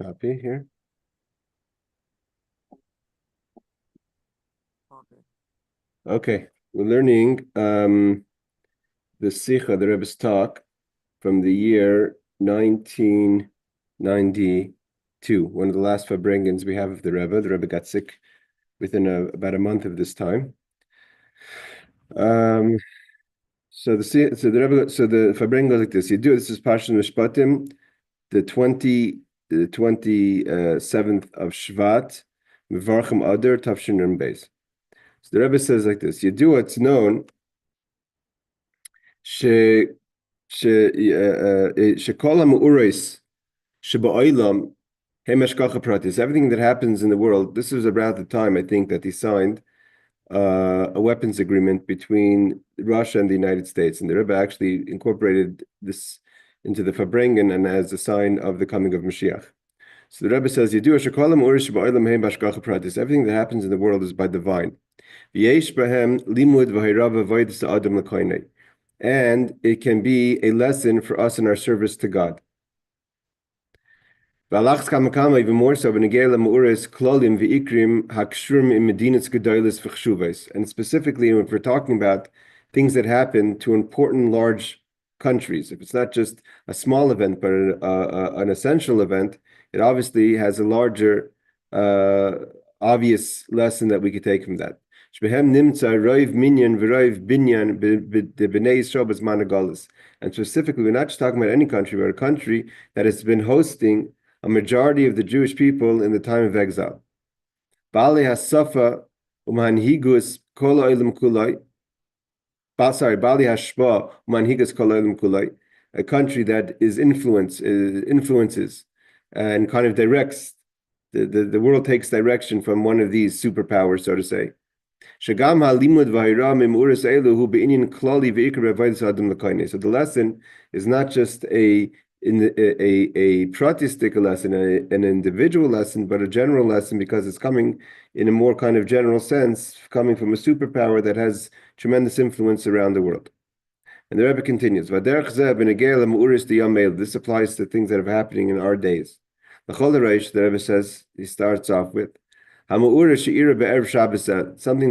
Copy here. Okay, we're learning the Sicho, the Rebbe's talk from the year 1992, one of the last Farbrengens we have of the Rebbe. The Rebbe got sick within about a month of this time. So the Farbrengen goes like this. This is Parshat Mishpatim, the 27th of Shvat, Mevarchim Adar Tafshin Rim Beis. So the Rebbe says like this: it's known shekol ha'meuros sheba'olam hem hashgacha pratis. Everything that happens in the world. This was about the time I think that he signed a weapons agreement between Russia and the United States, and the Rebbe actually incorporated this into the Farbrengen and as a sign of the coming of Mashiach. So the Rebbe says, shekol ha'meuros sheba'olam hem hashgacha pratis. Everything that happens in the world is by divine. And it can be a lesson for us in our service to God. Even more so, and specifically when we're talking about things that happen to important large countries. If it's not just a small event, but an essential event, it obviously has a larger obvious lesson that we could take from that. And specifically, we're not just talking about any country, but a country that has been hosting a majority of the Jewish people in the time of exile. A country that is influences and kind of directs the world, takes direction from one of these superpowers, so to say. So the lesson is not just a pratistic lesson, an individual lesson, but a general lesson, because it's coming in a more kind of general sense, coming from a superpower that has tremendous influence around the world. And the Rebbe continues, this applies to things that are happening in our days. The Rebbe says, he starts off with something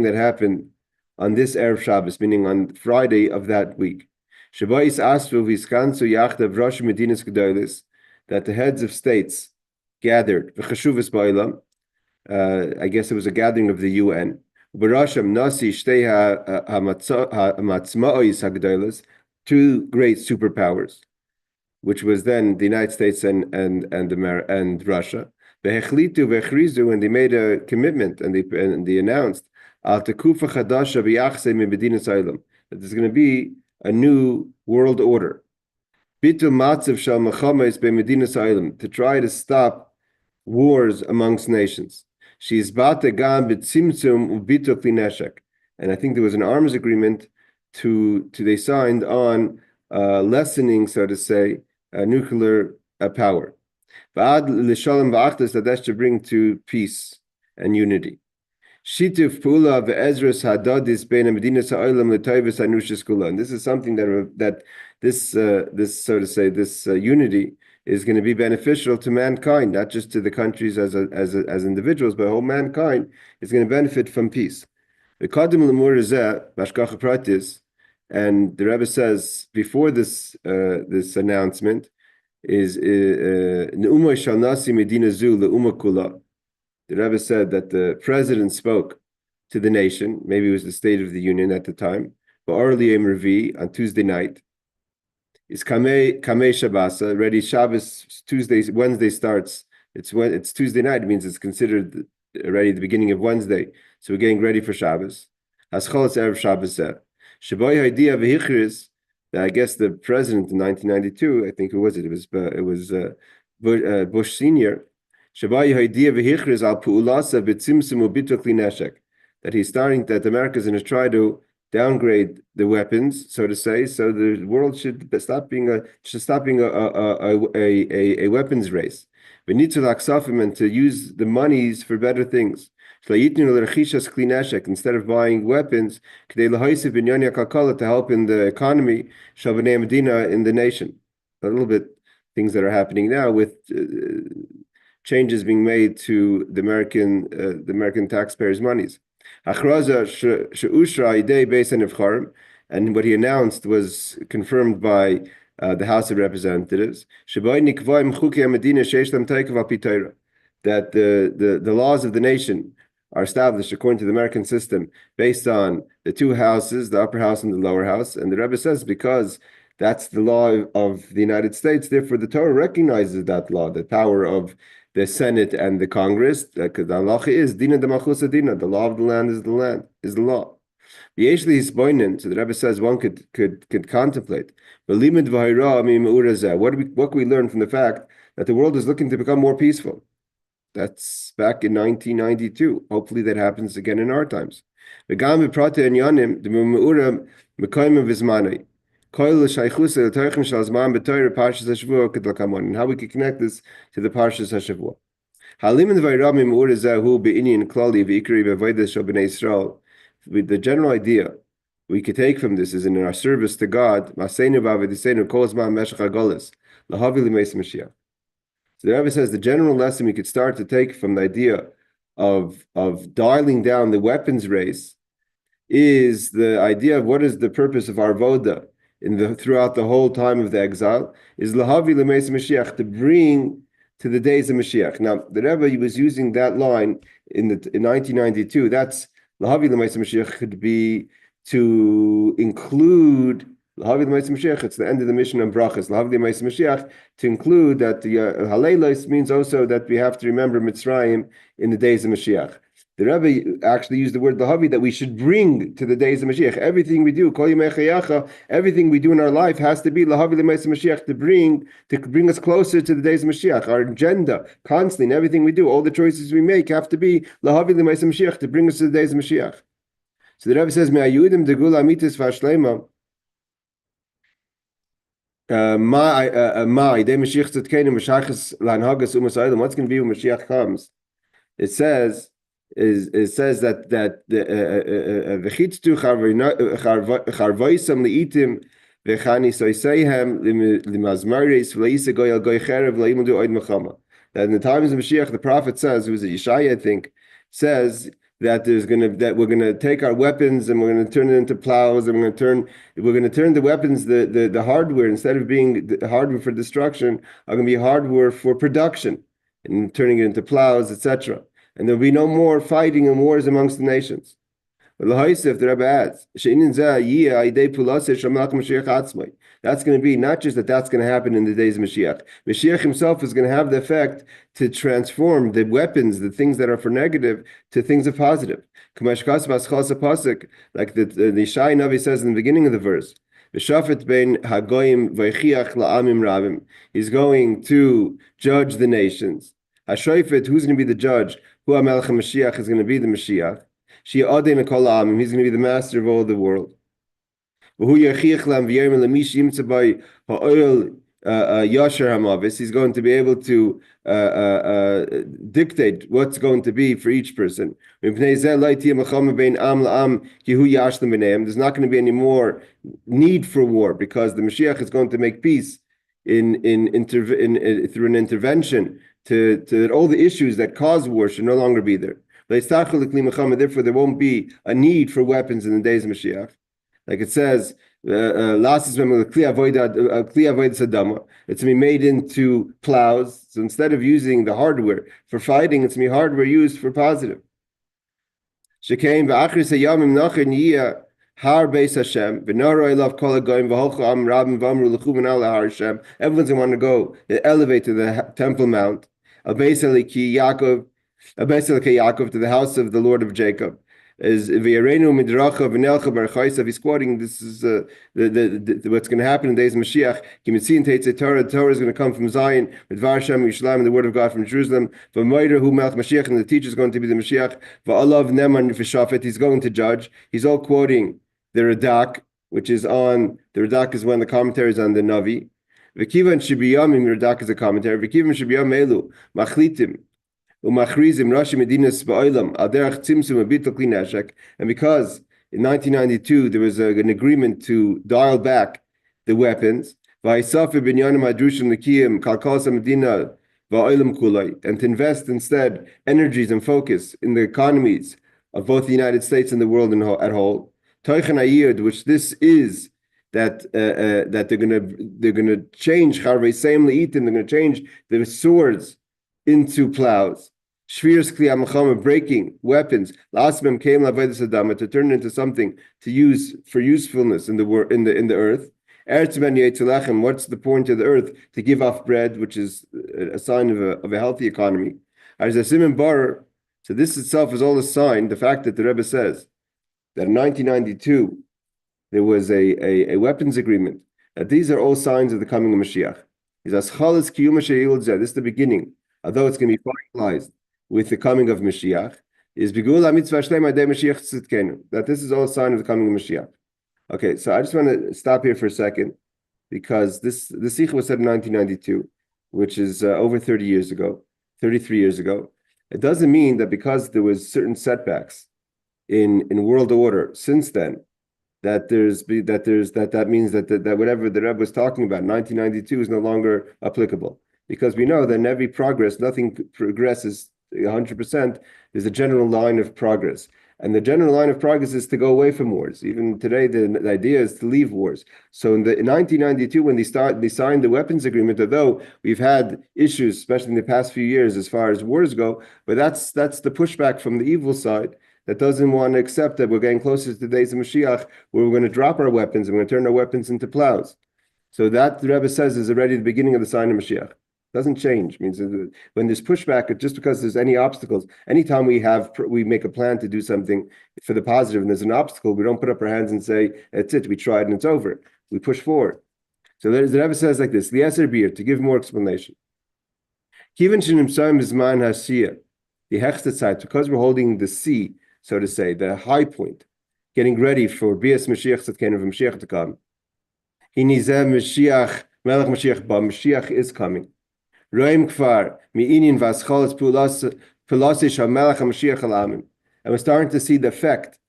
that happened on this Erev Shabbos, meaning on Friday of that week. That the heads of states gathered. I guess it was a gathering of the UN. Two great superpowers, which was then the United States and Russia. And they made a commitment, and they announced that there's going to be a new world order to try to stop wars amongst nations. And I think there was an arms agreement they signed on lessening, so to say, nuclear power. That's to bring to peace and unity. And this is something that this so to say, this unity is going to be beneficial to mankind, not just to the countries as individuals, but whole mankind is going to benefit from peace. And the Rebbe says before this announcement is the Rebbe said that the president spoke to the nation. Maybe it was the State of the Union at the time. But on Tuesday night is Kamei Shabbos. Already Shabbos, Wednesday starts. It's Tuesday night. It means it's considered already the beginning of Wednesday. So we're getting ready for Shabbos. Haschol Erev Shabbos. Shaboy idea v'hichris. I guess the president in 1992, I think it was Bush Senior, that he's starting, that America is going to try to downgrade the weapons, so to say, so the world should stop being a weapons race. We need to laksafim and to use the monies for better things. Instead of buying weapons, to help in the economy, in the nation. A little bit things that are happening now with changes being made to the American taxpayers' monies. And what he announced was confirmed by the House of Representatives, that the laws of the nation are established according to the American system based on the two houses, the upper house and the lower house. And the Rebbe says, because that's the law of the United States, therefore the Torah recognizes that law, the power of the Senate and the Congress. Because the halacha is dina de malchusa dina, the law of the land is the law. So the Rebbe says one could contemplate. What can we learn from the fact that the world is looking to become more peaceful? That's back in 1992. Hopefully that happens again in our times. And how we can connect this to the Parshas HaShavua. With the general idea we could take from this is in our service to God. So the Rebbe says the general lesson we could start to take from the idea of dialing down the weapons race is the idea of what is the purpose of our voda throughout the whole time of the exile is lahavi l'meis Mashiach, to bring to the days of Mashiach. Now the Rebbe was using that line in 1992. That's lahavi l'meis Mashiach could be to include. It's the end of the mission of brachas. To include that the haleilos means also that we have to remember Mitzrayim in the days of Mashiach. The Rebbe actually used the word lahavi, that we should bring to the days of Mashiach. Everything we do, everything we do in our life has to be lahavi l'meis Mashiach, to bring us closer to the days of Mashiach. Our agenda, constantly, in everything we do, all the choices we make have to be lahavi l'meis Mashiach, to bring us to the days of Mashiach. So the Rebbe says, "Me'ayudim degula amitis v'ashlema." What's going to be when Mashiach comes? It says that that in the times of Mashiach, the prophet says, it was Yeshaya, I think, says that we're gonna take our weapons and we're gonna turn it into plows, and we're gonna turn the weapons, the hardware, instead of being the hardware for destruction, are gonna be hardware for production, and turning it into plows, etc. And there'll be no more fighting and wars amongst the nations. But the Rebbe adds, that's going to be not just that's going to happen in the days of Mashiach. Mashiach himself is going to have the effect to transform the weapons, the things that are for negative, to things of positive. Like the Yeshai Navi says in the beginning of the verse, he's going to judge the nations. Who's going to be the judge? Mashiach is going to be the Mashiach. He's going to be the master of all the world. He's going to be able to dictate what's going to be for each person. There's not going to be any more need for war, because the Mashiach is going to make peace through an intervention to all the issues that cause war should no longer be there. Therefore, there won't be a need for weapons in the days of Mashiach. Like it says, it's to be made into plows. So instead of using the hardware for fighting, it's to be hardware used for positive. Everyone's going to want to go elevate to the Temple Mount. Yaakov, to the house of the Lord of Jacob. Is he's quoting, this is what's going to happen in the days of Mashiach. The Torah is going to come from Zion, with Var Shem Yerushalayim, and the word of God from Jerusalem. Mashiach, and the teacher is going to be the Mashiach. He's going to judge. He's all quoting the Radak, which is on the Radak is one of the commentaries on the Navi. V'kiva and Shibiyamim, Radak is a commentary. V'kiva and Shibiyam Elu Machlitim. And because in 1992 there was an agreement to dial back the weapons, and to invest instead energies and focus in the economies of both the United States and the world at whole. Which this is that they're gonna change they're gonna change the swords into plows. Breaking weapons. To turn it into something to use for usefulness in the earth. What's the point of the earth? To give off bread, which is a sign of a healthy economy. So this itself is all a sign. The fact that the Rebbe says that in 1992 there was a weapons agreement. That these are all signs of the coming of Mashiach. This is the beginning, although it's going to be finalized with the coming of Mashiach. That this is all a sign of the coming of Mashiach. Okay, so I just want to stop here for a second, because the Sicho was said in 1992, which is over 33 years ago. It doesn't mean that because there was certain setbacks in world order since then, that means that whatever the Rebbe was talking about in 1992 is no longer applicable. Because we know that in every progress, nothing progresses 100%. There's a general line of progress. And the general line of progress is to go away from wars. Even today, the idea is to leave wars. So in 1992, when they signed the weapons agreement, although we've had issues, especially in the past few years, as far as wars go, but that's the pushback from the evil side that doesn't want to accept that we're getting closer to the days of Mashiach, where we're going to drop our weapons and we're going to turn our weapons into plows. So that, the Rebbe says, is already the beginning of the sign of Mashiach. Doesn't change. It means when there's pushback, just because there's any obstacles, anytime we make a plan to do something for the positive and there's an obstacle, we don't put up our hands and say, that's it, we tried and it's over. We push forward. So the Rebbe says like this, to give more explanation. Because we're holding the sea, so to say, the high point, getting ready for Bibas Mashiach to come. Mashiach is coming. And we're starting to see the effect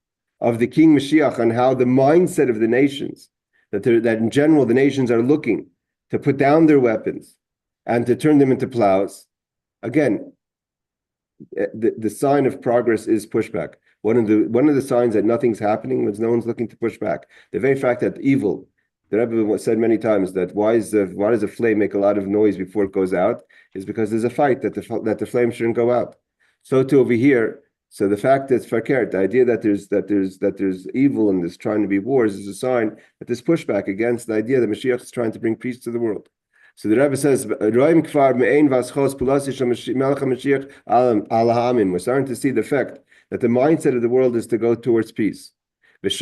of the King Mashiach on how the mindset of the nations, that in general the nations are looking to put down their weapons and to turn them into plows. Again, the sign of progress is pushback. One of the signs that nothing's happening is no one's looking to push back. The very fact that evil, the Rebbe said many times that why does a flame make a lot of noise before it goes out? Is because there's a fight that the flame shouldn't go out. So too over here. So the fact that fakert, the idea that there's evil and there's trying to be wars, is a sign that there's pushback against the idea that Mashiach is trying to bring peace to the world. So the Rebbe says, we're starting to see the effect that the mindset of the world is to go towards peace. That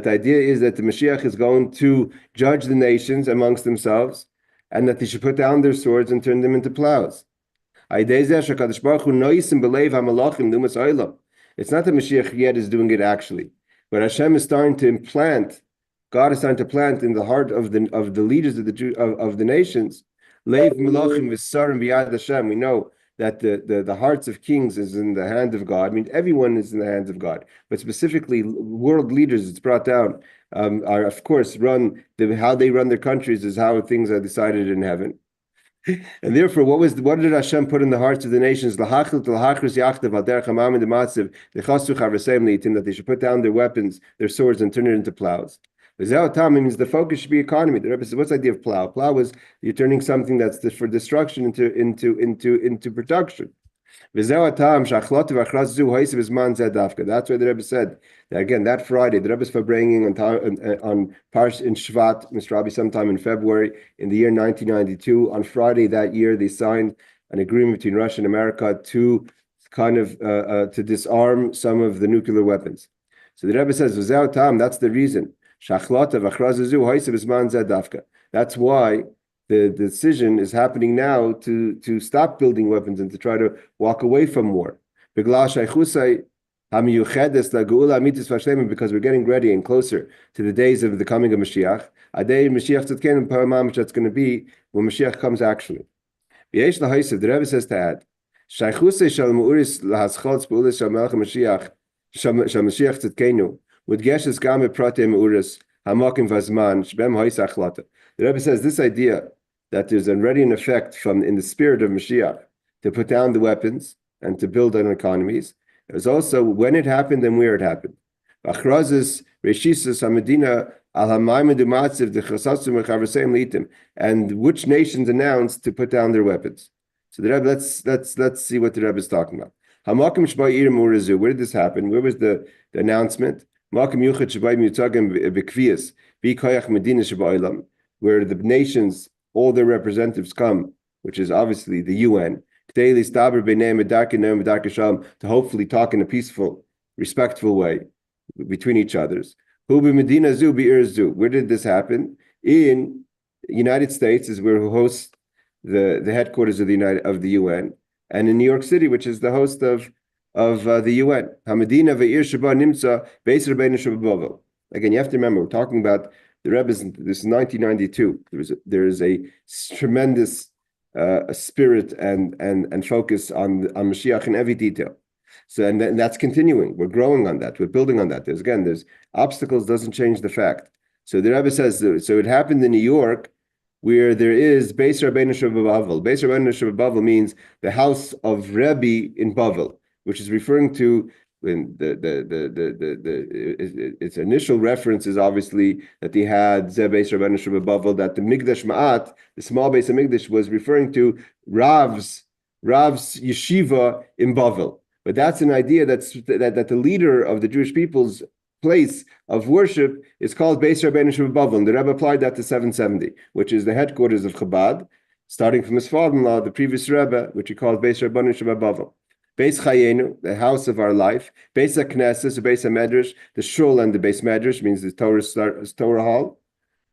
the idea is that the Mashiach is going to judge the nations amongst themselves, and that they should put down their swords and turn them into plows. It's not that Mashiach yet is doing it actually, but Hashem is starting to implant. God is starting to plant in the heart of the leaders of the nations. We know that the hearts of kings is in the hand of God. I mean, everyone is in the hands of God, but specifically world leaders, it's brought down, are of course how they run their countries is how things are decided in heaven. And therefore, what did Hashem put in the hearts of the nations? That they should put down their weapons, their swords, and turn it into plows. Means the focus should be economy. The Rebbe says, what's the idea of plow? Plow is you're turning something that's for destruction into production. That's why the Rebbe said that again, that Friday, the Rebbe is bringing on Parsh in Shvat, Mr. Rabbi, sometime in February in the year 1992. On Friday that year, they signed an agreement between Russia and America to kind of to disarm some of the nuclear weapons. So the Rebbe says, that's the reason. That's why the decision is happening now to stop building weapons and to try to walk away from war. Because we're getting ready and closer to the days of the coming of Mashiach. A day Mashiach that's going to be when Mashiach comes actually. The Rebbe says to add, with geshes game prate meuris hamakim vazman shbem hoisachlata. The Rebbe says this idea that there's already an effect from in the spirit of Mashiach to put down the weapons and to build on economies. It was also when it happened and where it happened. And which nations announced to put down their weapons. So the Rebbe, let's see what the Rebbe is talking about. Where did this happen? Where was the announcement? Where the nations, all their representatives come, which is obviously the UN, to hopefully talk in a peaceful, respectful way between each others. Where did this happen? In the United States is where who hosts the headquarters of the UN, and in New York City, which is the host of the UN. Again, you have to remember, we're talking about the Rebbe's. This is 1992. There is a tremendous spirit and focus on Mashiach in every detail. So and that's continuing. We're growing on that. We're building on that. There's obstacles doesn't change the fact. So the Rebbe says so. It happened in New York, where there is Beis Rabbeinu Shebavel. Beis Rabbeinu Shebavel means the house of Rebbe in Bavel, which is referring to when its initial reference is obviously that he had Beis Rabbeinu Shebavel, that the Migdash Ma'at, the small base of Migdash, was referring to Rav's yeshiva in Bavel. But that's an idea that the leader of the Jewish people's place of worship is called Beis Rabbeinu Shebavel. And the Rebbe applied that to 770, which is the headquarters of Chabad, starting from his father-in-law, the previous Rebbe, which he called Beis Rabbeinu Shebavel. Beis Chayenu, the house of our life. Beis HaKnesses, the Beis HaMedrash, the Shul and the Beis Medrash, means the Torah hall.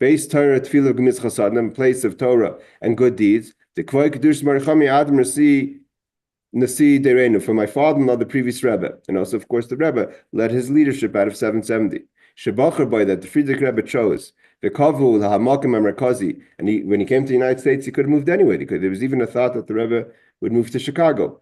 Beis Torah Tefillah G'miz Chasadim, place of Torah and good deeds. The Kvoi Kedush Marichami Adam Nasi Derenu, for my father-in-law, the previous Rebbe, and also, of course, the Rebbe led his leadership out of 770. Shebacher by that the Friedrich Rebbe chose the Kavu Hamakim Amerikazi, and when he came to the United States, he could have moved anywhere. There was even a thought that the Rebbe would move to Chicago.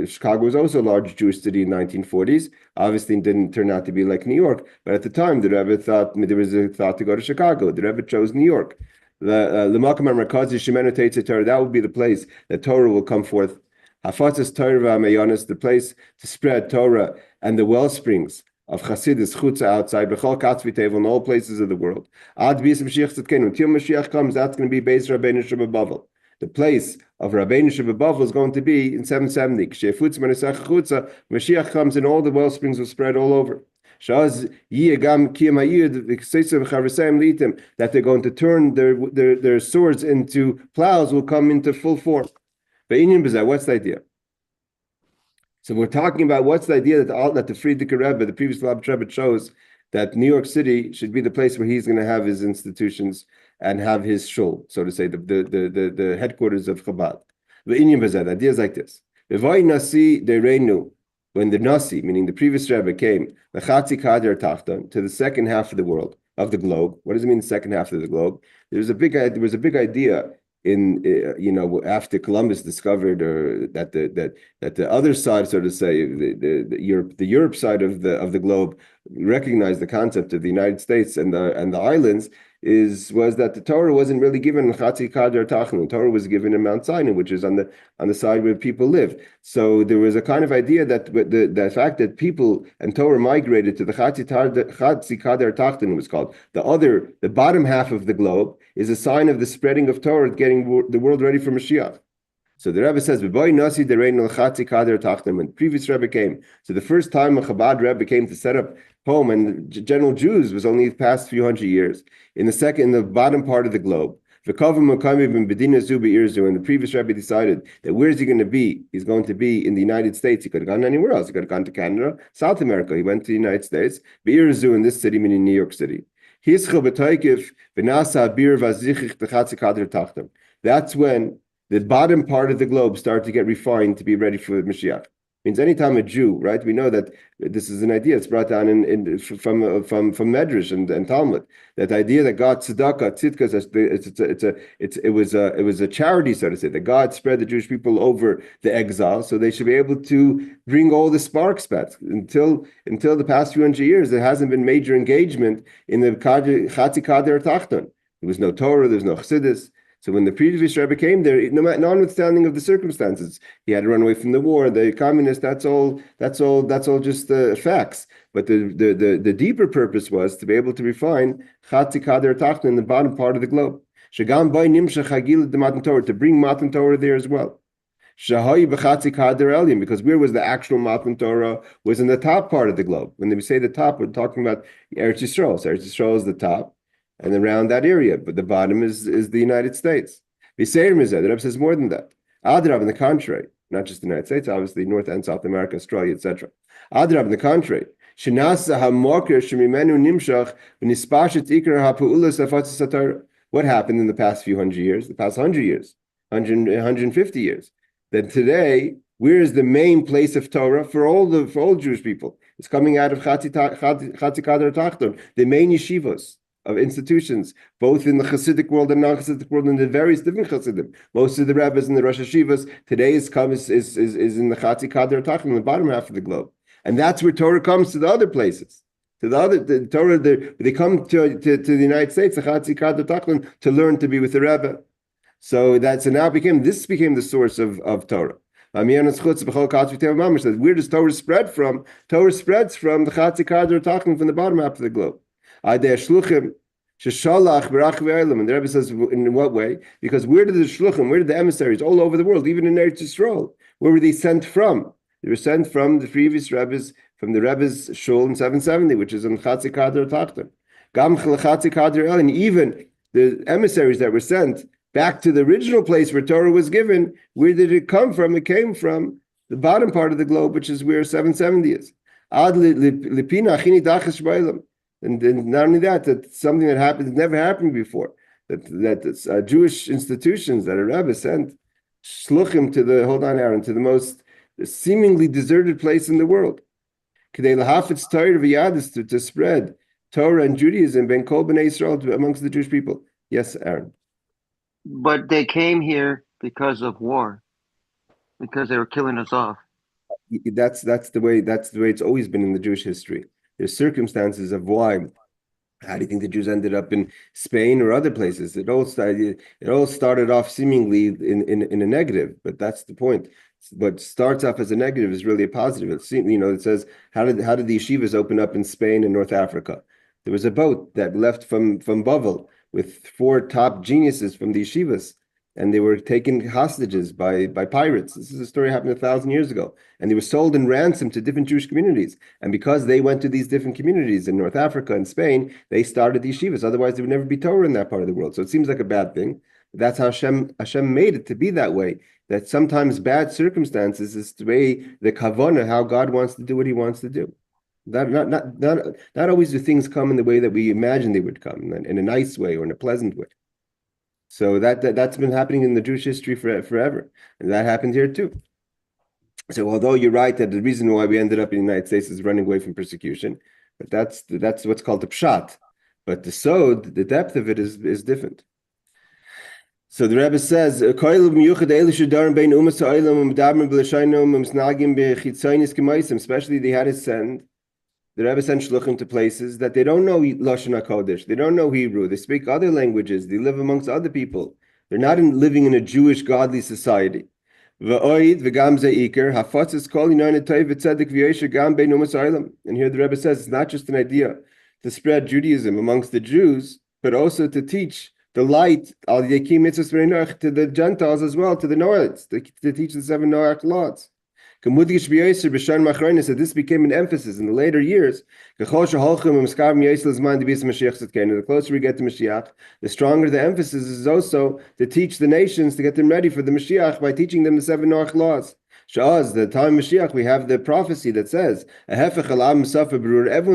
Chicago was also a large Jewish city in the 1940s. Obviously, it didn't turn out to be like New York, but at the time, the Rebbe thought there was a thought to go to Chicago. The Rebbe chose New York. The Makom Amerikazi Shemenu Teitze Torah, that would be the place that Torah will come forth. Hafatzas Torah v'Amayonis, the place to spread Torah and the well springs of Chassidus Chutza outside B'chol Katzvi Tevel in all places of the world. Ad B'yis Mashiach Tzidkenu, until Mashiach comes, that's going to be Beis Rabbeinu Shebavel. The place of Rabbeinu Shebavel is going to be in 770. K'shefutz Manisach Chutza, Mashiach comes and all the well springs will spread all over. Shaz Yigam Kiyam Hayid V'Kseitzav V'Charisayim Litim, that they're going to turn their swords into plows, will come into full form. What's the idea? So we're talking about what's the idea that the Friedrich Rebbe, the previous Lab Rebbe, chose that New York City should be the place where he's going to have his institutions and have his shul, so to say, the headquarters of Chabad. The idea is like this: when the Nasi, meaning the previous Rebbe, came to the second half of the world, of the globe. What does it mean, the second half of the globe? There was a big idea in after Columbus discovered that the other side, so to say, the Europe side of the globe recognized the concept of the United States and the islands, was that the Torah wasn't really given in Chatzi Kader Tachnun. The Torah was given in Mount Sinai, which is on the side where people live. So there was a kind of idea that the fact that people and Torah migrated to the Chatzi Kader Tachnun, it was called, the bottom half of the globe, is a sign of the spreading of Torah, getting the world ready for Mashiach. So the Rebbe says, when the previous Rebbe came, so the first time a Chabad Rebbe came to set up home, and general Jews was only the past few hundred years, in the bottom part of the globe. And the previous Rebbe decided that where is he going to be? He's going to be in the United States. He could have gone anywhere else. He could have gone to Canada, South America. He went to the United States. In this city, meaning New York City. That's when the bottom part of the globe started to get refined to be ready for Mashiach. Means anytime a Jew, right? We know that this is an idea. It's brought down from Medrash and Talmud. That idea that God tzedakah, tzidkah, it was a charity, so to say. That God spread the Jewish people over the exile, so they should be able to bring all the sparks back. Until the past few hundred years, there hasn't been major engagement in the Chatzi Kader Tachton. There was no Torah, there was no Chassidus. So when the previous Rebbe came there, notwithstanding of the circumstances, he had to run away from the war, the communists. That's all just facts. But the deeper purpose was to be able to refine Chatzi Kader Tachton in the bottom part of the globe. Shagam Bay Nimshach Hagil the Matan Torah, to bring Matan Torah there as well. Shahayi b'chatzi kader elyon, because where was the actual Matan Torah? Was in the top part of the globe. When we say the top, we're talking about Eretz Yisrael. So Eretz Yisrael is the top, and around that area, but the bottom is the United States. V'seir mizeh, the Rebbe says more than that. Adrab, on the contrary, not just the United States, obviously North and South America, Australia, etc. Adrab, on the contrary, shenasa hamoker shemimenu nimshach v'nispashet ikar ha'pu'ulas hafatzis haTorah. What happened in the past few hundred years, the past 100 years, 150 years? That today, where is the main place of Torah for all Jewish people? It's coming out of Chatzi Kader Tachton, the main yeshivos of institutions, both in the Hasidic world and non-Hasidic world, and the various different Hasidim. Most of the Rebbes and the Rosh Hashivas today is in the Chatzi Kader Tachton, in the bottom half of the globe, and that's where Torah comes to the other places. To the Torah, they come to the United States, the Chatzi Kader Tachton, to learn to be with the Rebbe. So now became the source of Torah. Says, where does Torah spread from? Torah spreads from the Chatzi Kader Tachton, from the bottom half of the globe. And the Rebbe says, in what way? Because where did the emissaries all over the world, even in Eretz Yisrael, where were they sent from? They were sent from the previous Rebbe's, from the Rebbe's shul in 770, which is in Chatzi Kader Tachton. And even the emissaries that were sent back to the original place where Torah was given, where did it come from? It came from the bottom part of the globe, which is where 770 is. And not only that something that happened, never happened before, that Jewish institutions that a Rebbe sent shluchim to the most seemingly deserted place in the world. To spread Torah and Judaism ben kol b'nei Yisrael amongst the Jewish people. Yes, Aaron. But they came here because of war, because they were killing us off. That's the way it's always been in the Jewish history. There's circumstances of why. How do you think the Jews ended up in Spain or other places? It all started off seemingly in a negative, but that's the point. What starts off as a negative is really a positive. It says how did the yeshivas open up in Spain and North Africa? There was a boat that left from Bavel with 4 top geniuses from the yeshivas, and they were taken hostages by pirates. This is a story happened 1,000 years ago, and they were sold in ransom to different Jewish communities. And because they went to these different communities in North Africa and Spain, they started the yeshivas. Otherwise, there would never be Torah in that part of the world. So it seems like a bad thing. That's how Hashem made it to be that way. That sometimes bad circumstances is the way the kavanah, how God wants to do what He wants to do. Not always do things come in the way that we imagine they would come, in a nice way or in a pleasant way. So that's been happening in the Jewish history forever, and that happened here too. So although you're right that the reason why we ended up in the United States is running away from persecution, but that's what's called the pshat. But the sod, the depth of it is different. So the Rebbe says, especially they had to send. The Rebbe sent shluchim to places that they don't know Lashon HaKodesh, they don't know Hebrew, they speak other languages, they live amongst other people. They're not living in a Jewish godly society. And here the Rebbe says it's not just an idea to spread Judaism amongst the Jews, but also to teach the light to the Gentiles as well, to the Noahites, to teach the 7 Noach laws. So this became an emphasis in the later years. The closer we get to Mashiach, the stronger the emphasis is also to teach the nations, to get them ready for the Mashiach by teaching them the 7 Noach laws. Sha'az, the time of Mashiach, we have the prophecy that says, everyone's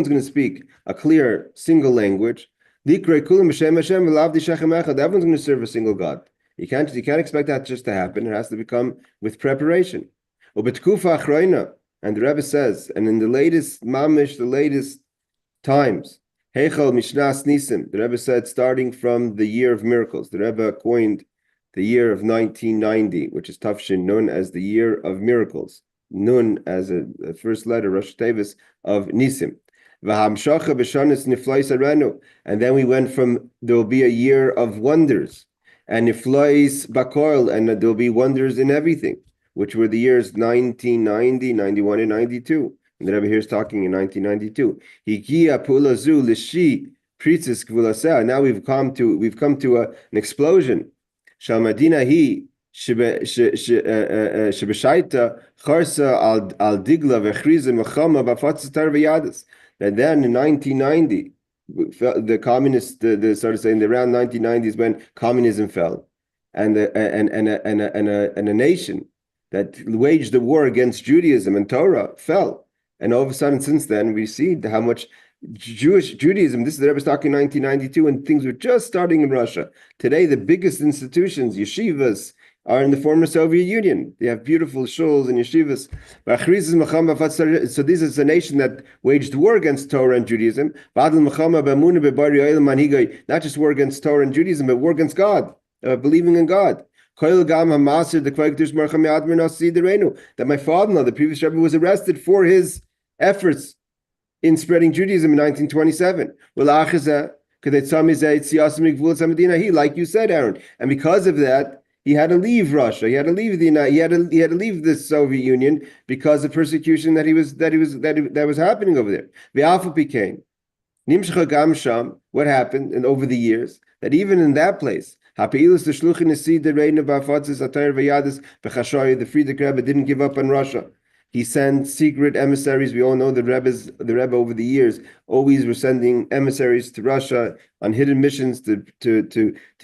going to speak a clear, single language. Everyone's going to serve a single God. You can't expect that just to happen. It has to become with preparation. And the Rebbe says, and in the latest mamish, the latest times, Heichal Mishnas Nisim, the Rebbe said, starting from the year of miracles. The Rebbe coined the year of 1990, which is Tafshin, known as the year of miracles. Nun as a first letter, Rosh Tevis, of Nisim. V'hamshacha b'shanis niflois arenu. And then we went from, there will be a year of wonders, and niflois bakoil, and there will be wonders in everything, which were the years 1990, 91, and 92. And the Rebbe here is talking in 1992. Higia pulazu lishi pritzis gvulaseh. Now we've come to an explosion. Shalmadina hi shebeshaita charsa al digla vechriza mechama b'fatzis tar v'yadis. And then in 1990, the communists, the sort of saying, the around 1990s when communism fell, and a nation that waged the war against Judaism and Torah fell. And all of a sudden, since then, we see how much Judaism, this is the Rebbe talking 1992, and things were just starting in Russia. Today, the biggest institutions, yeshivas, are in the former Soviet Union. They have beautiful shuls and yeshivas. So this is a nation that waged war against Torah and Judaism. Not just war against Torah and Judaism, but war against God, believing in God. That my father-in-law, the previous Rebbe, was arrested for his efforts in spreading Judaism in 1927. He, like you said, Aaron, and because of that, he had to leave Russia. He had to leave he had to leave the Soviet Union because of persecution that was happening over there. What happened, and over the years, that even in that place, the Frierdiker Rebbe didn't give up on Russia. He sent secret emissaries. We all know the Rebbe over the years always were sending emissaries to Russia on hidden missions to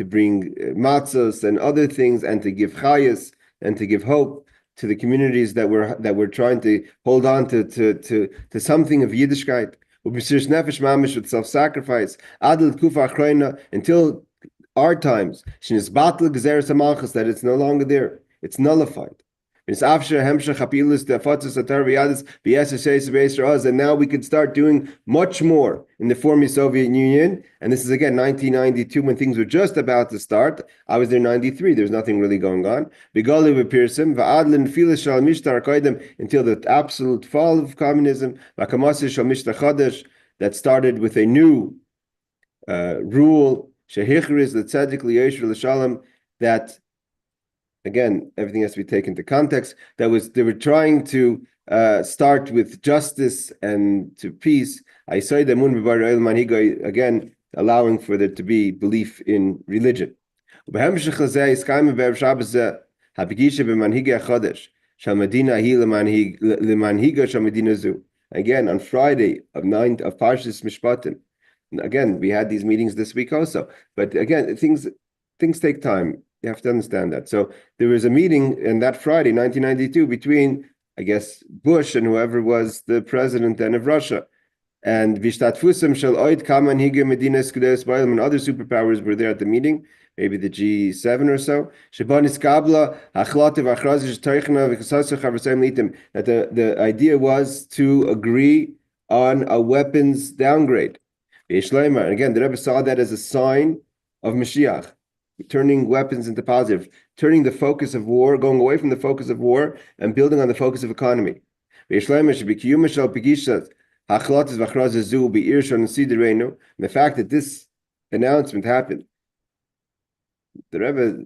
bring matzos and other things, and to give chayas and to give hope to the communities that were trying to hold on to something of Yiddishkeit. With self-sacrifice, until our times, that it's no longer there. It's nullified. And now we could start doing much more in the former Soviet Union. And this is again 1992, when things were just about to start. I was there in 93. There's nothing really going on. Until the absolute fall of communism, that started with a new rule, that, again, everything has to be taken into context. They were trying to start with justice and to peace. Again, allowing for there to be belief in religion. Again, on Friday of Parshas Mishpatim. Again, we had these meetings this week also. But again, things take time. You have to understand that. So there was a meeting in that Friday, 1992, between, I guess, Bush and whoever was the president then of Russia. And Vishtatfusam Shel Oid Kaman Higa Medina Skudes Bailam and other superpowers were there at the meeting, maybe the G7 or so. That the idea was to agree on a weapons downgrade. And again, the Rebbe saw that as a sign of Mashiach, turning weapons into positive, turning the focus of war, going away from the focus of war and building on the focus of economy. And the fact that this announcement happened, the Rebbe,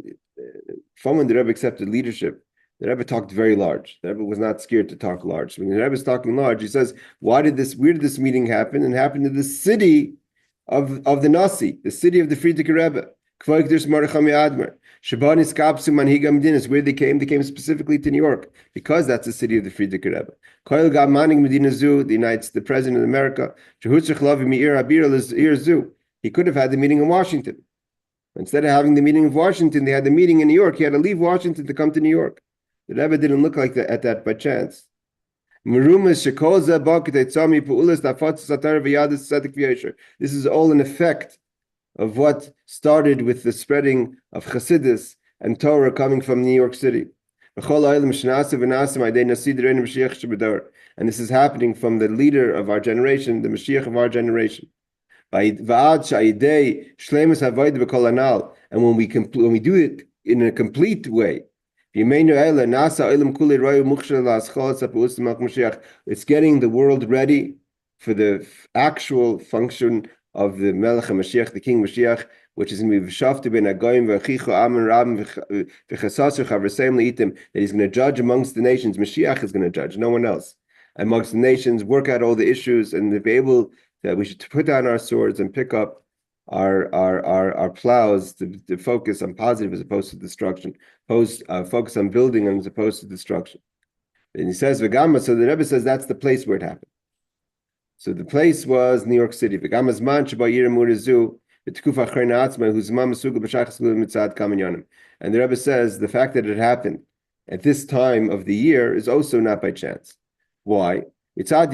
from when the Rebbe accepted leadership, the Rebbe talked very large. The Rebbe was not scared to talk large. When the Rebbe is talking large, he says, where did this meeting happen? And happened in the city of the Nasi, the city of the Frierdiker Rebbe. Where they came specifically to New York, because that's the city of the Frierdiker Rebbe. The president of America. He could have had the meeting in Washington. Instead of having the meeting in Washington, they had the meeting in New York. He had to leave Washington to come to New York. The Rebbe didn't look like that at that by chance. This is all an effect of what started with the spreading of Chassidus and Torah coming from New York City. And this is happening from the leader of our generation, the Mashiach of our generation. And when we do it in a complete way, it's getting the world ready for the actual function of the Melech HaMashiach, the King Mashiach, which is going to be V'shaftu ben Hagoyim v'achichu amen rabim v'chasasu chavreseim leitim, that he's going to judge amongst the nations. Mashiach is going to judge, no one else. Amongst the nations, work out all the issues, and to be able that we should put down our swords and pick up our plows to focus on positive as opposed to destruction, focus on building as opposed to destruction. And he says V'gama, so the Rebbe says that's the place where it happened. So the place was New York City. V'gama's man sheba yirem urizu v'tkufa acharna atzma huzma masuga b'shachas mitzad kaminyanim. And the Rebbe says the fact that it happened at this time of the year is also not by chance. Why? The fact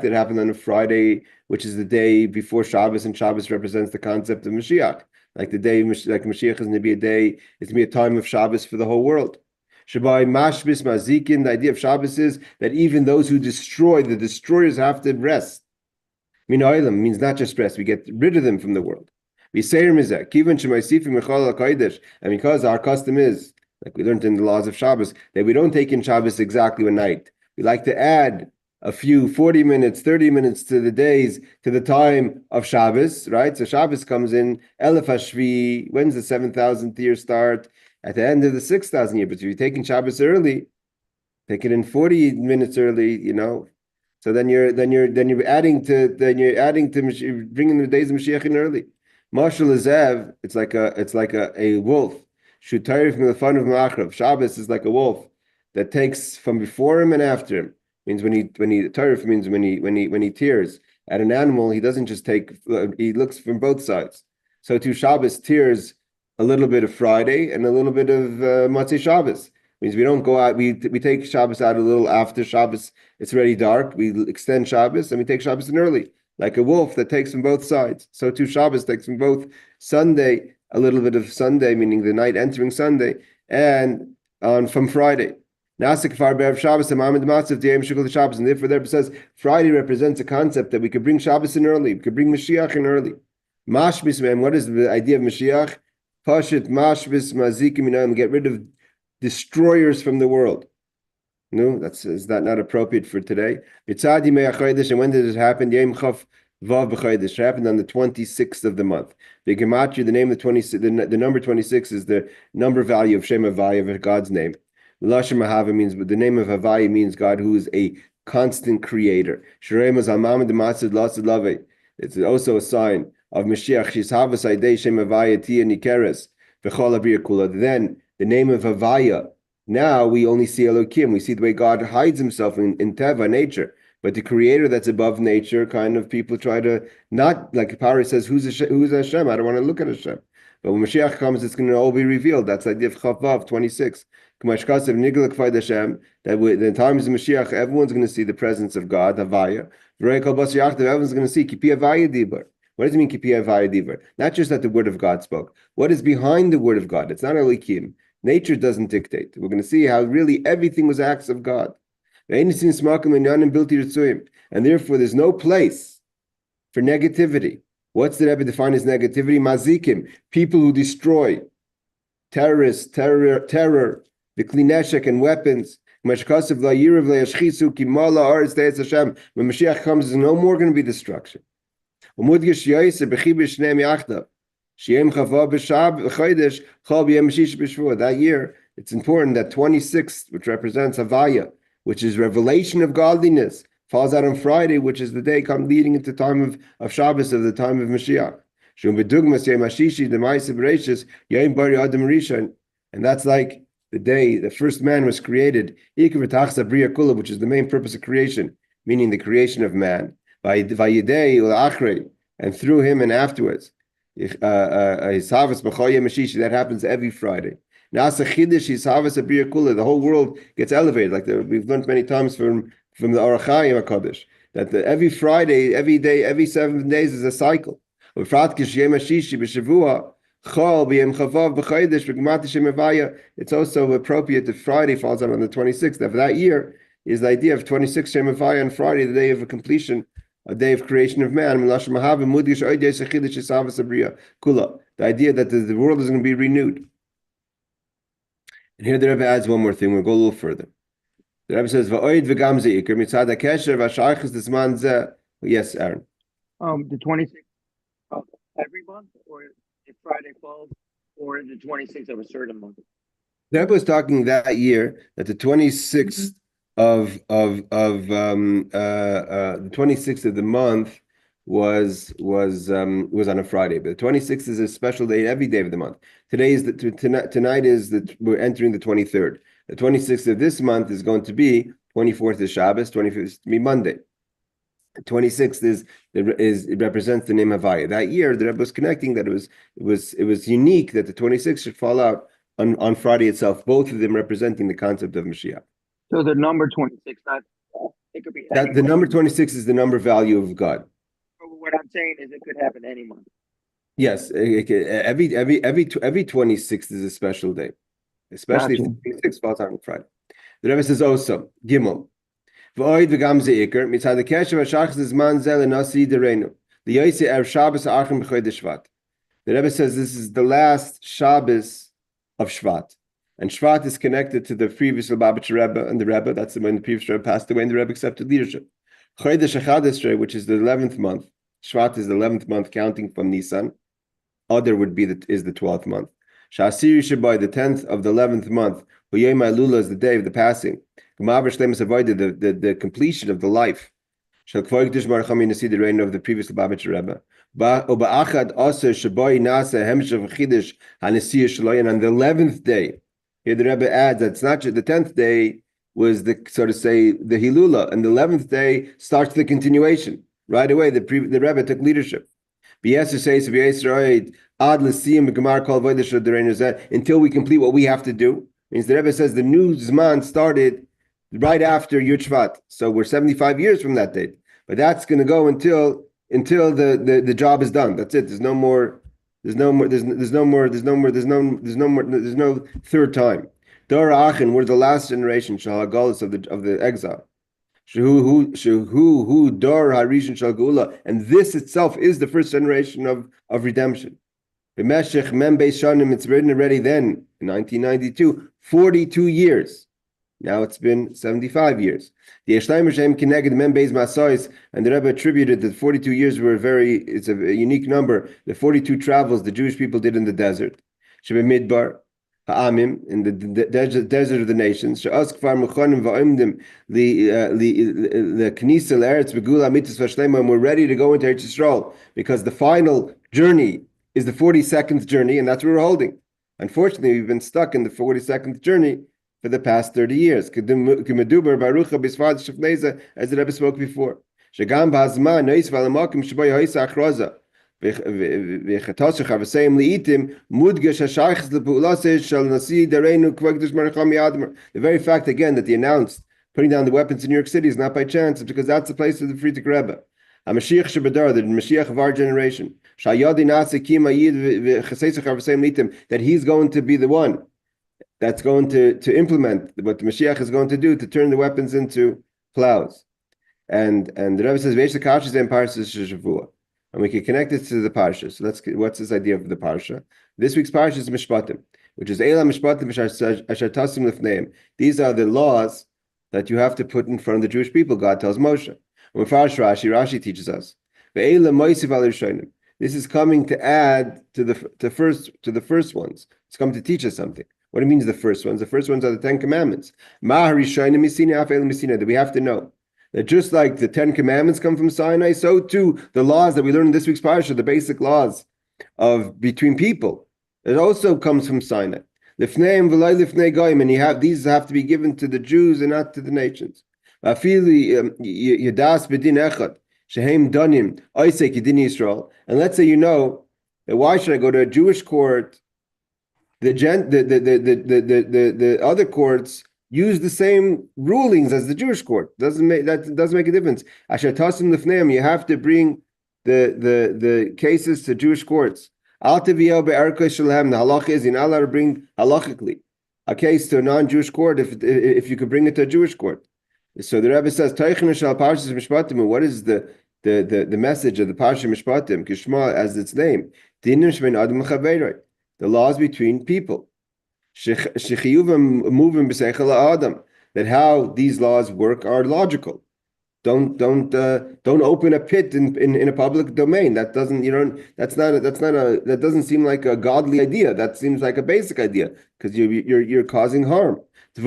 that it happened on a Friday, which is the day before Shabbos, and Shabbos represents the concept of Mashiach. Like the day, like Mashiach is going to be a day, it's going to be a time of Shabbos for the whole world. Shabai Mashbis Mazikin, the idea of Shabbos is that even those who destroy, the destroyers have to rest. Min means not just rest, we get rid of them from the world. And because our custom is, like we learned in the laws of Shabbos, that we don't take in Shabbos exactly one night. We like to add a few 40 minutes, 30 minutes to the days, to the time of Shabbos, right? So Shabbos comes in Elef Hashvi. When's the 7,000th year start? At the end of the 6,000 year. But if you're taking Shabbos early, take it in 40 minutes early, So then you're adding to bringing the days of Mashiach in early. Mashal Azev, it's like a wolf. Shutayr from the fun of Ma'achrav. Shabbos is like a wolf that takes from before him and after him. Means when he Tarif means when he tears at an animal, he doesn't just take. He looks from both sides. So too Shabbos tears a little bit of Friday and a little bit of Motzei Shabbos. Means we don't go out. We take Shabbos out a little after Shabbos. It's already dark. We extend Shabbos and we take Shabbos in early, like a wolf that takes from both sides. So too Shabbos takes from both Sunday. A little bit of Sunday, meaning the night entering Sunday, and from Friday. And therefore, there it says Friday represents a concept that we could bring Shabbos in early, we could bring Mashiach in early. Mashbis, man, what is the idea of Mashiach? Pashit mashbis mazikim, get rid of destroyers from the world. No, is that not appropriate for today? And when did it happen? Vav b'chaydish happened on the 26th of the month. The gematria, the name of the number 26 is the number value of Shem Havaya, of God's name. Lashon Mahava means, but the name of Havaya means God who is a constant creator. It's also a sign of Mashiach. Then the name of Havaya. Now we only see Elokim. We see the way God hides himself in Teva, nature. But the creator that's above nature, kind of people try to not, like Pari says, who's Hashem? I don't want to look at Hashem. But when Mashiach comes, it's going to all be revealed. That's the idea of Chavav 26. That in times of Mashiach, everyone's going to see the presence of God, Havaya. Everyone's going to see Kipi Havaya Dibar. What does it mean, Kipi Havaya Dibar? Not just that the word of God spoke. What is behind the word of God? It's not Elikim. Nature doesn't dictate. We're going to see how really everything was acts of God. And therefore, there's no place for negativity. What's the Rebbe define as negativity? Mazikim, people who destroy, terrorists, terror, the klineshek and weapons. When Mashiach comes, there's no more going to be destruction. That year, it's important that 26, which represents Havaya, which is revelation of godliness, falls out on Friday, which is the day leading into the time of Shabbos, of the time of Mashiach. And that's like the day the first man was created, which is the main purpose of creation, meaning the creation of man, and through him and afterwards. That happens every Friday. The whole world gets elevated, like we've learned many times from the Orach Chaim HaKadosh, that every Friday, every day, every 7 days is a cycle. It's also appropriate that Friday falls out on the 26th. Of that year is the idea of 26 Shem Havaya on Friday, the day of completion, a day of creation of man. The idea that the world is going to be renewed. And here the Rebbe adds one more thing. We'll go a little further. The Rebbe says, "Va'oid v'gam ze'ikr mitzad hakesher v'ashaychus desman zeh." Yes, Aaron. The 26th of every month, or if Friday falls, or the 26th of a certain month. The Rebbe was talking that year that the 26th the 26th of the month was on a Friday, but the 26th is a special day every day of the month. Tonight is that we're entering the 23rd. The 26th of this month is going to be 24th is Shabbos, 25th is to be Monday. 26th it represents the name Havaya. That year, the Rebbe was connecting that it was unique that the 26th should fall out on Friday itself. Both of them representing the concept of Mashiach. So the number 26, not it could be That the number 26 is the number value of God. What I'm saying is it could happen any month. Yes, every 26th is a special day, especially if the 26th falls out on Friday. The Rebbe says also Gimel. V'oid v'gam ze'ikr mitzad hakesher v'shachas zman zeh lenasi derenu liyoyse erev Shabbos ha'achim b'chodesh Shvat. The Rebbe says this is the last Shabbos of Shvat, and Shvat is connected to the previous Lubavitcher Rebbe and the Rebbe. That's when the previous Rebbe passed away and the Rebbe accepted leadership. Chodesh Achadesrei, which is the 11th month. Shvat is the 11th month, counting from Nisan. Oded would be the 12th month. Shasiri Shabai, the 10th of the 11th month. Huyom Elula is the day of the passing. The completion of the life. The reign of the previous Lubavitcher Rebbe. And on the 11th day, here the Rebbe adds that it's not just the 10th day was the, so to say, the Hilula, and the 11th day starts the continuation. Right away, the Rebbe took leadership. Until we complete what we have to do. Means the Rebbe says the new Zman started right after Yud Shvat. So we're 75 years from that date. But that's going to go until the job is done. That's it. There's no third time. Dor Achen, we're the last generation, Shahagalis of the exile. Shehu Dor Harishan Shal Geula, and this itself is the first generation of redemption. B'meshech Mem Beis Shanim, it's written already then in 1992, 42 years. Now it's been 75 years. The Yeshleimer Shem Kineged Mem Beis Masois, and the Rebbe attributed that 42 years were it's a unique number. The 42 travels the Jewish people did in the desert. Shebe Midbar, Ha'amim, in the desert of the nations. She'as Kfar Mechonim Va'imdim, the Knisa L'Eretz Begula Mitzvah Shlema, and we're ready to go into Eretz Yisrael, because the final journey is the 42nd journey, and that's what we're holding. Unfortunately, we've been stuck in the 42nd journey for the past 30 years. As the Rebbe spoke before. The very fact, again, that they announced putting down the weapons in New York City is not by chance. It's because that's the place of the Frierdiker Rebbe. HaMashiach Shebadar, the Mashiach of our generation, that he's going to be the one that's going to implement what the Mashiach is going to do, to turn the weapons into plows. And the Rebbe says, and we can connect it to the parsha. So what's this idea of the parsha? This week's parsha is Mishpatim, which is Eila Mishpatim Asher Tasim Lifneim. These are the laws that you have to put in front of the Jewish people. God tells Moshe. Rashi teaches us. This is coming to add to the first ones. It's coming to teach us something. What it means, the first ones? The first ones are the 10 Commandments. That we have to know that just like the 10 Commandments come from Sinai, so too the laws that we learn in this week's parsha, the basic laws of between people, it also comes from Sinai. Lifneim v'lai lifnei goyim, and these have to be given to the Jews and not to the nations. Yadas b'din echad shehem danim oisek yidin Yisrael. And let's say you know that why should I go to a Jewish court? The other courts use the same rulings as the Jewish court. Doesn't make a difference. Asher tasim lifneim, you have to bring the cases to Jewish courts. Al teviyah be'erka shalhem. The halach is you're not allowed to bring halachically a case to a non-Jewish court if you could bring it to a Jewish court. So the Rebbe says, Teichen shal parshas Mishpatim. What is the message of the parsha Mishpatim? Kishma, as its name, dinim shbein adam l'chaveiroi, the laws between people. Shechiyuvim moving b'seichel adam, that how these laws work are logical. Don't open a pit in a public domain. That doesn't that doesn't seem like a godly idea. That seems like a basic idea because you're causing harm. That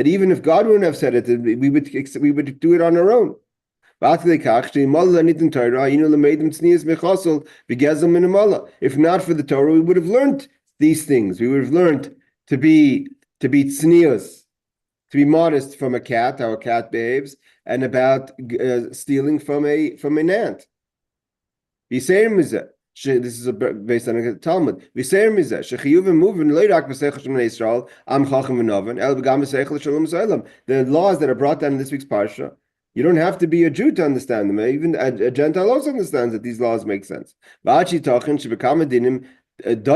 even if God wouldn't have said it, we would do it on our own. If not for the Torah, we would have learned these things. We would have learned to be tznius, to be modest from a cat, how a cat behaves, and about stealing from an ant. This is based on a Talmud. The laws that are brought down in this week's parsha, you don't have to be a Jew to understand them. Even a Gentile also understands that these laws make sense. Done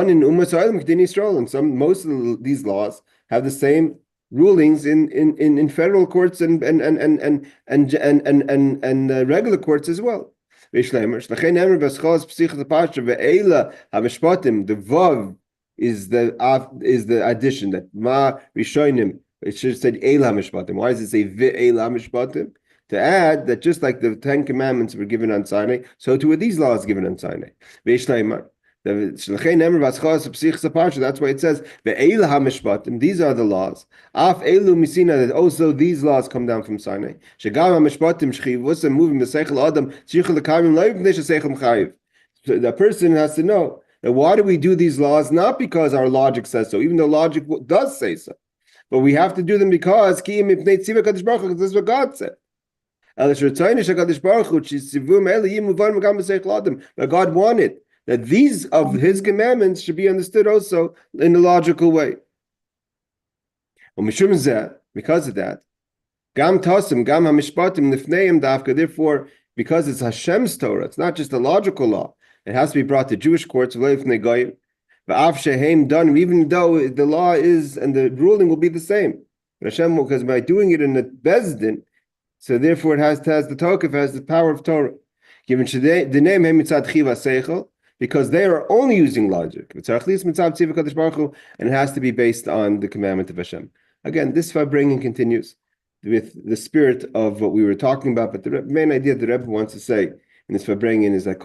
in and most of these laws have the same rulings in federal courts and regular courts as well. The vav is the addition that ma rishonim. It should have said eila mishpatim. Why does it say ve'ela mishpatim? To add that just like the 10 Commandments were given on Sinai, so too were these laws given on Sinai. That's why it says these are the laws. That also these laws come down from Sinai. So the person has to know that why do we do these laws? Not because our logic says so, even though logic does say so, but we have to do them because this is what God said. But God wanted that these of His commandments should be understood also in a logical way. Because of that, therefore, because it's Hashem's Torah, it's not just a logical law. It has to be brought to Jewish courts, even though the law is and the ruling will be the same. But Hashem, because by doing it in the Bezdin, so therefore it has the tokef, has the power of Torah. Given the name Seichel, because they are only using logic. And it has to be based on the commandment of Hashem. Again, this bringing continues with the spirit of what we were talking about, but the main idea the Rebbe wants to say in this bringing is that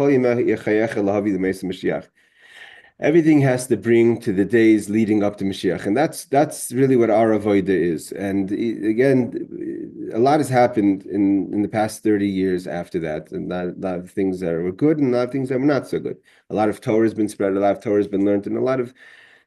everything has to bring to the days leading up to Mashiach, and that's really what our avodah is. And again, a lot has happened in the past 30 years after that, and a lot of things that were good and a lot of things that were not so good. A lot of Torah has been spread, a lot of Torah has been learned, and a lot of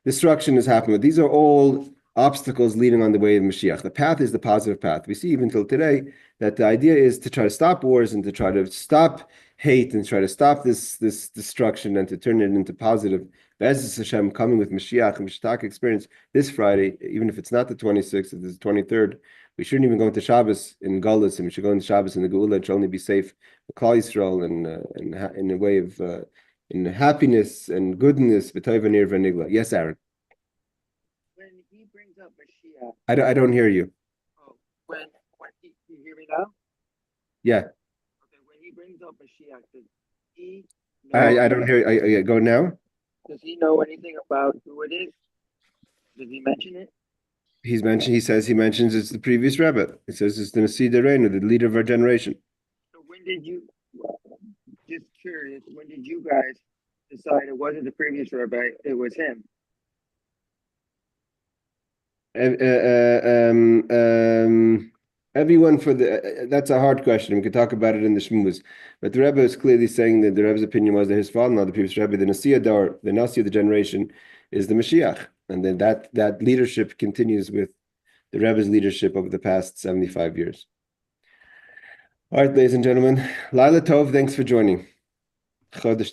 destruction has happened. But these are all obstacles leading on the way of Mashiach. The path is the positive path. We see even till today that the idea is to try to stop wars and to try to stop hate and try to stop this destruction and to turn it into positive. Be'ezus Hashem, coming with Mashiach and Mashiach experience this Friday, even if it's not the 26th, if it's the 23rd, we shouldn't even go into Shabbos in Gullus, and we should go into Shabbos in the Geula. It should only be safe for Klal Yisrael and in a way of in happiness and goodness. Yes, Aaron. When he brings up Mashiach, I don't hear you. oh, you hear me now? Yeah. Okay, when he brings up Mashiach, does he know, I don't hear. I go now. Does he know anything about who it is? Does he mention it? He mentions it's the previous Rebbe. It says it's the Nasi Dereinu, the leader of our generation. So when did you, just curious, when did you guys decide it wasn't the previous Rebbe, it was him? Everyone that's a hard question. We could talk about it in the Shmuz, but the Rebbe is clearly saying that the Rebbe's opinion was that his father, not the previous Rebbe, the Nasi Adar, the Nasi of the generation, is the Mashiach, and then that leadership continues with the Rebbe's leadership over the past 75 years. All right, ladies and gentlemen, Laila Tov, thanks for joining. Chodesh Tov.